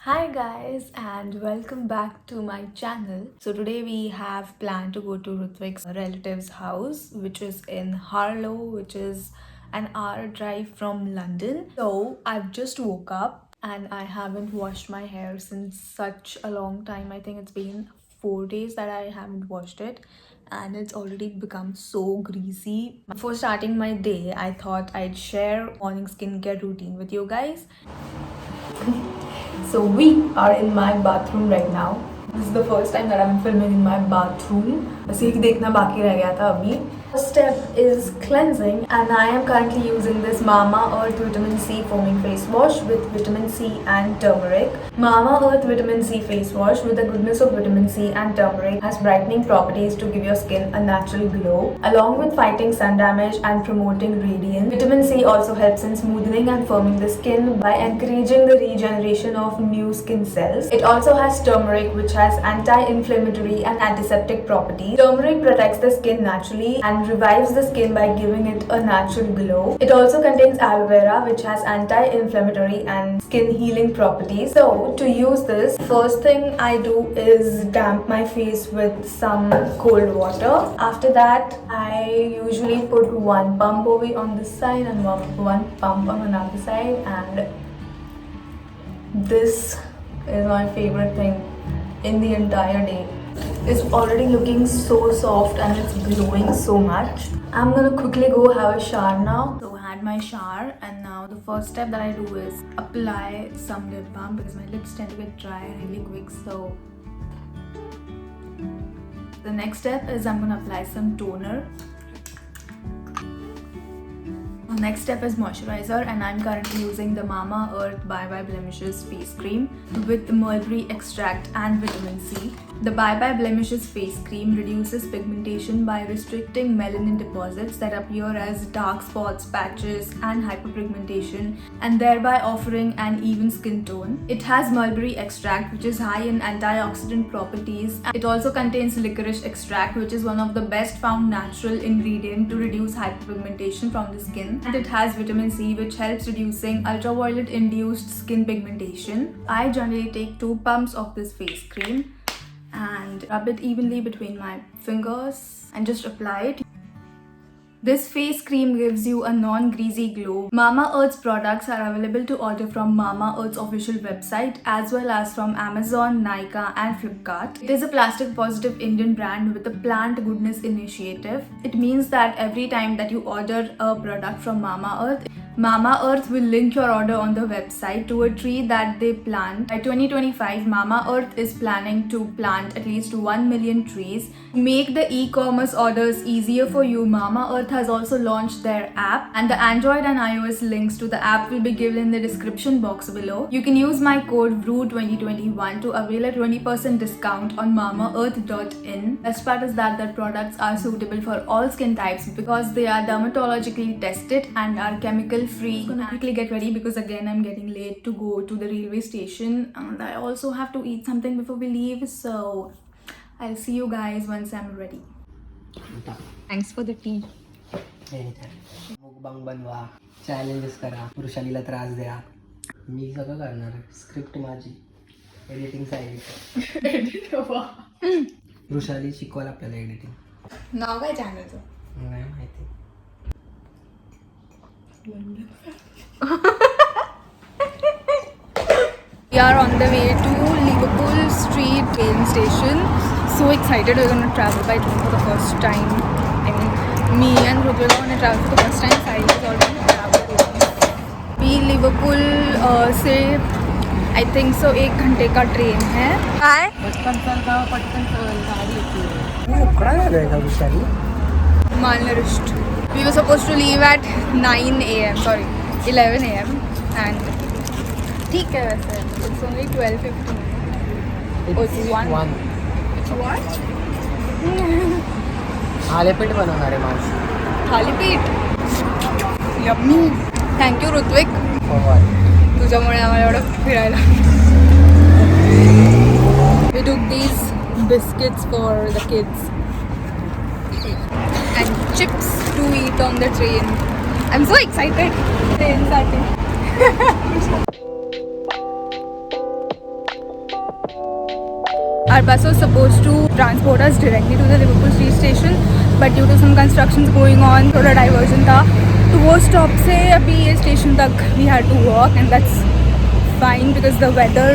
Hi guys and welcome back to my channel. So today we have planned to go to Ritwik's relative's house, which is in Harlow, which is an hour drive from London. So I've just woke up and I haven't washed my hair since such a long time. I think it's been 4 days that I haven't washed it and it's already become so greasy. Before starting my day, I thought I'd share morning skincare routine with you guys. So we are in my bathroom right now. This is the first time that I'm filming in my bathroom. बस एक देखना बाकी रह गया था अभी. First step is cleansing and I am currently using this Mamaearth Vitamin C Foaming Face Wash with Vitamin C and Turmeric. Mamaearth Vitamin C Face Wash with the goodness of Vitamin C and Turmeric has brightening properties to give your skin a natural glow. Along with fighting sun damage and promoting radiance, Vitamin C also helps in smoothing and firming the skin by encouraging the regeneration of new skin cells. It also has turmeric, which has anti-inflammatory and antiseptic properties. Turmeric protects the skin naturally and revives the skin by giving it a natural glow. It also contains aloe vera, which has anti-inflammatory and skin healing properties. So to use this, first thing I do is damp my face with some cold water. After that, I usually put one pump over on this side and one pump on another side, and this is my favorite thing in the entire day. It's already looking so soft and it's glowing so much. I'm gonna quickly go have a shower now. So I had my shower and now the first step that I do is apply some lip balm because my lips tend to get dry really quick. So the next step is I'm gonna apply some toner. The next step is moisturizer, and I'm currently using the Mamaearth Bye Bye Blemishes face cream with mulberry extract and vitamin C. The Bye Bye Blemishes face cream reduces pigmentation by restricting melanin deposits that appear as dark spots, patches, and hyperpigmentation, and thereby offering an even skin tone. It has mulberry extract, which is high in antioxidant properties. It also contains licorice extract, which is one of the best found natural ingredient to reduce hyperpigmentation from the skin. And it has vitamin C, which helps reducing ultraviolet induced skin pigmentation. I generally take 2 pumps of this face cream and rub it evenly between my fingers and just apply it. This face cream gives you a non-greasy glow. Mamaearth's products are available to order from Mamaearth's official website as well as from Amazon, Nykaa and Flipkart. It is a plastic positive Indian brand with a plant goodness initiative. It means that every time that you order a product from Mamaearth will link your order on the website to a tree that they plant. By 2025, Mamaearth is planning to plant at least 1 million trees. To make the e-commerce orders easier for you, Mamaearth has also launched their app, and the Android and iOS links to the app will be given in the description box below. You can use my code VRU2021 to avail a 20% discount on mamaearth.in. Best part is that their products are suitable for all skin types because they are dermatologically tested and are chemical free. I'm gonna quickly get ready because again I'm getting late to go to the railway station and I also have to eat something before we leave, so I'll see you guys once I'm ready. Thanks for the tea. मुकबांग बनवा, challenges करा, वृषालीला त्रास द्या. मी सगळं करणार. Script माझी, editing side. Vrishali शिकवायला आपल्याला editing. नाव काय चॅनलचं? नाही माहिती. We are on the way to Liverpool Street train station. So excited, we're going to travel by train for the first time. I mean, me and Rubil are going to travel for the first time. Sahil is already traveled. We Liverpool से I think so 1 घंटे का train है. काय? पटकन गाडी येते. मोकळा झालाय का Vrishali? Malnourished. We were supposed to leave at 9 a.m. Sorry, 11 a.m. and ठीक है वैसे. It's only 12:15. It's 1. It's what? Thalipeeth बनवणार आहे मावशी. थालीपीठ. यम्मी. थँक्यू ऋत्विक. तुझ्यामुळे आम्हाला एवढं फिरायला. We took these biscuits for the kids and chips to eat on the train. I'm so excited. Train साठी. Our bus was supposed to transport us directly to the Liverpool Street Station, but due to some constructions going on, थोड़ा diversion था, तो वो stop से अभी ये station तक we had to walk, and that's fine because the weather,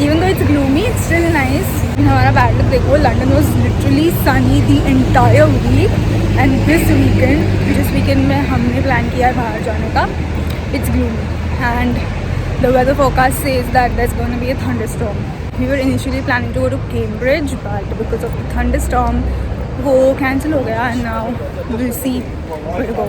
even though it's gloomy, it's still nice. हमारा bad luck देखो, London was literally sunny the entire week, and this weekend में हमने plan किया है बाहर जाने का, it's gloomy, and the weather forecast says that there's going to be a thunderstorm. We were initially planning to go to Cambridge, but because of the thunderstorm, वो cancel हो गया, and now we'll see where to go.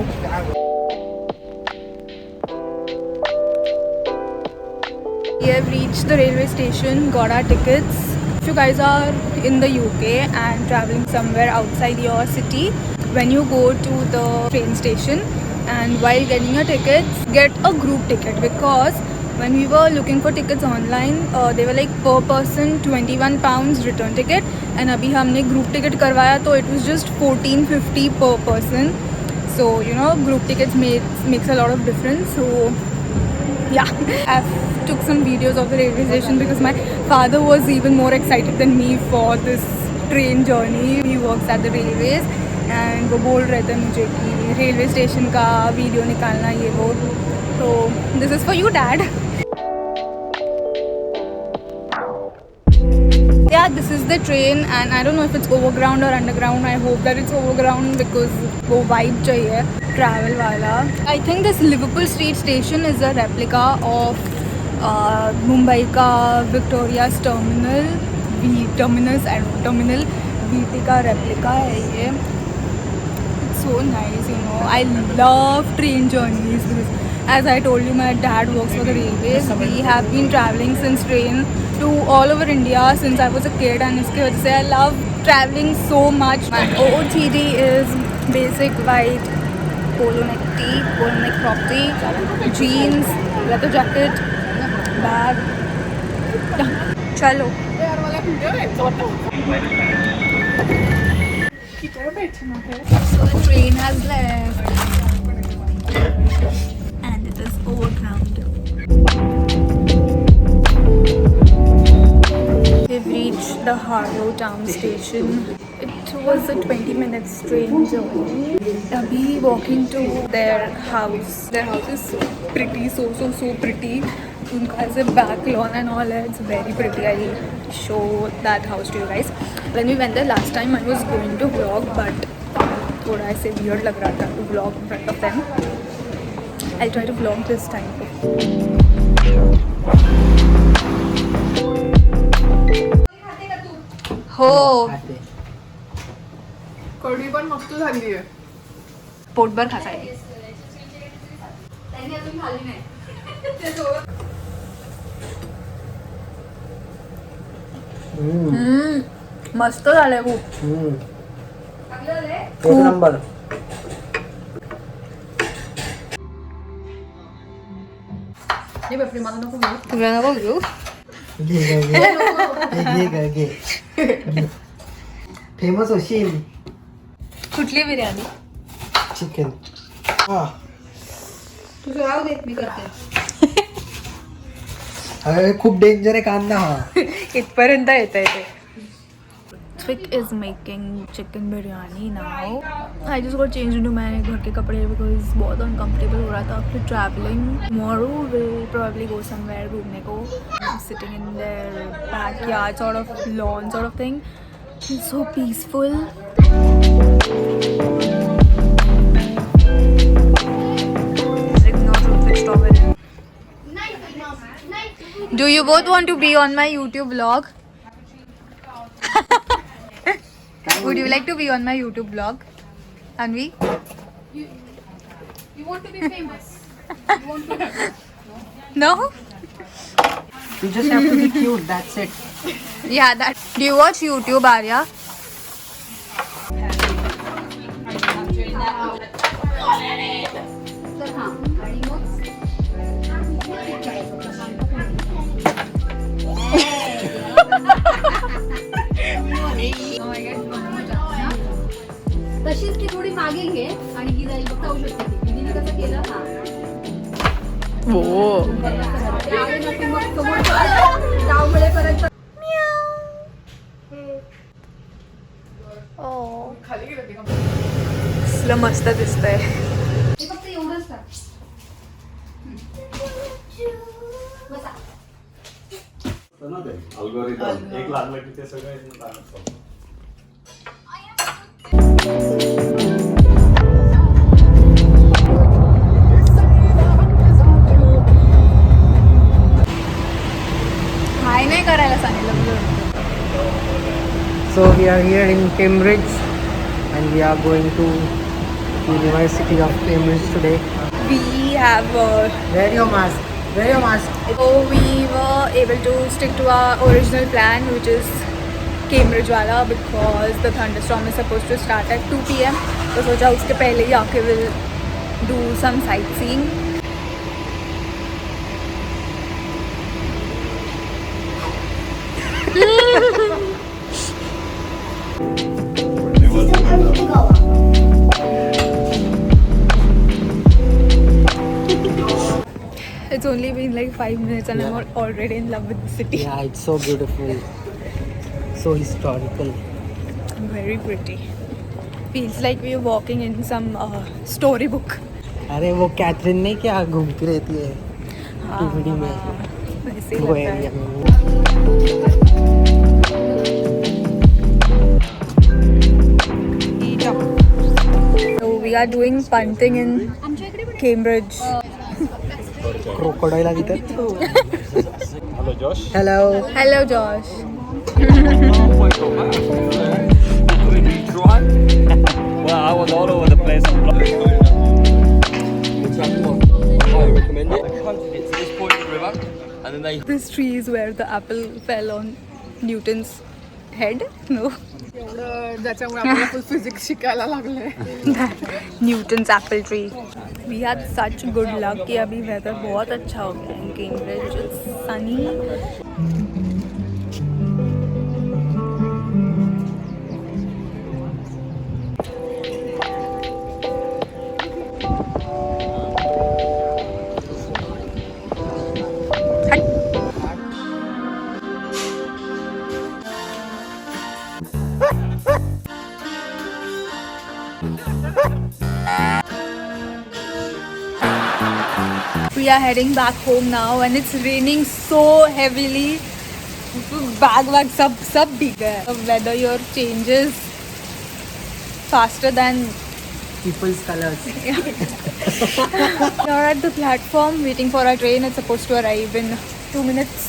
We have reached the railway station, got our tickets. If you guys are in the UK and traveling somewhere outside your city, when you go to the train station and while getting your tickets, get a group ticket, because when we were looking for tickets online, they were like per person £21 return ticket, and abhi humne group ticket karwaya, so it was just $14.50 per person. So you know, group tickets makes a lot of difference. So yeah, I've took some videos of the railway station because my father was even more excited than me for this train journey. He works at the railways, and वो बोल रहे थे मुझे कि railway station का video निकालना ये वो. So this is for you, Dad. Yeah, this is the train, and I don't know if it's overground or underground. I hope that it's overground because वो vibe चाहिए travel वाला. I think this Liverpool Street Station is a replica of Mumbai का Victoria's terminal VT का replica है ये. It's so nice, you know. I love train journeys because, as I told you, my dad works for the railways. We have been traveling since train to all over India since I was a kid, and इसके वजह से I love traveling so much. My OOTD is basic white polo neck tee, polo neck crop tee, jeans, leather jacket, bag. चलो. So the train has left, and it is overground. We've reached the Harlow town station. It was a 20 minutes train journey. Abhi walking to their house. Their house is so pretty, so pretty. Unka has a back lawn and all that. It's very pretty. I'll show that house to you guys. When we went there last time, I was going to vlog, but थोड़ा ऐसे weird लग रहा था to vlog in front of them. I'll try to vlog this time. हो कढी पण मस्त झाली आहे. पोटभर खाता आहे. मस्त झालंय खूप. एक नंबर. हे बापरे, मला नको घेऊ. तुला नको घेऊ. घे. फेमस होशील. कुठली बिर्याणी? चिकन. तुझं राहू दे, मी करते. अरे खूप डेंजर आहे कांदा हा. इथपर्यंत येत आहे ते. Twik is making chicken biryani now. I just got changed into my घर के कपड़े because बहुत uncomfortable हो रहा था after traveling. Tomorrow we'll probably go somewhere घूमने को. Sitting in their backyard, sort of lawn sort of thing. It's so peaceful. Ignore toothpick towel. Do you both want to be on my YouTube vlog? Would you like to be on my YouTube vlog, Anvi? You want to be famous? You want to? No? You just have to be cute, that's it. Yeah, that. Do you watch YouTube, Arya? तशीच ती थोडी मागे घे आणि ही जाईल बघता होऊ शकते. दीदीने कसं केलं हा. Oh. त्यावेळी मग समोर डाव मिळेपर्यंत कसलं मस्त दिसतंय. हे फक्त एवढंच टाक. बसा. अल्गोरिदम एक लागलं की ते सगळं एकमेकांना लागतं. हाय नाही करायला सांगितलं. So we are here in Cambridge and we are going to University of Cambridge today. We have Wear your mask. Wear your mask. so we were able to stick to our original plan, which is Cambridge wala, because the thunderstorm is supposed to start at 2 p.m. तो सोचा उसके पहले ही आके will do some sightseeing. It's only been like 5 minutes and I'm already in love with the city. Yeah, it's so beautiful. So historical. Very pretty. Feels like we are walking in some storybook. अरे वो Catherine नहीं क्या घूमती रहती है TVD में वैसे ही वो लगता एरिया है. में. So we are doing punting in Cambridge. Crocodile आली तर. Hello Josh. Hello. Hello Josh. Well, I was all over the place. I recommend it. I hunted it to this point of the river, and then they This tree is where the apple fell on Newton's head. No. Newton's apple tree. We had such good luck कि अभी weather बहुत अच्छा हो गया in Cambridge. It's sunny. We are heading back home now and it's raining so heavily. Bag सब भीग गया. The weather here changes faster than. People's colors. We are at the platform waiting for our train. It's supposed to arrive in 2 minutes.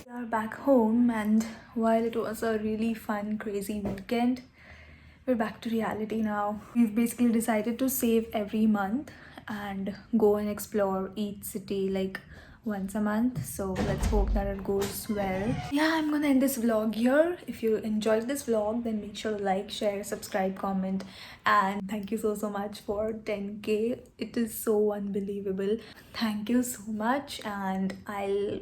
We are back home, and while it was a really fun, crazy weekend, we're back to reality now. We've basically decided to save every month and go and explore each city like once a month. So let's hope that it goes well. Yeah, I'm gonna end this vlog here. If you enjoyed this vlog, then make sure to like, share, subscribe, comment, and thank you so much for 10k. It is so unbelievable. Thank you so much, and I'll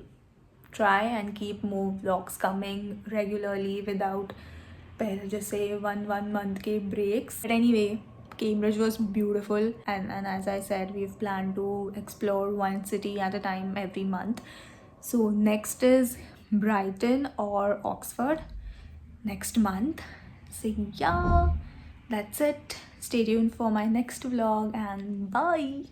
try and keep more vlogs coming regularly without just say one month ke breaks. But anyway, Cambridge was beautiful, and as I said, we've planned to explore one city at a time every month. So next is Brighton or Oxford next month. So yeah, that's it. Stay tuned for my next vlog and bye.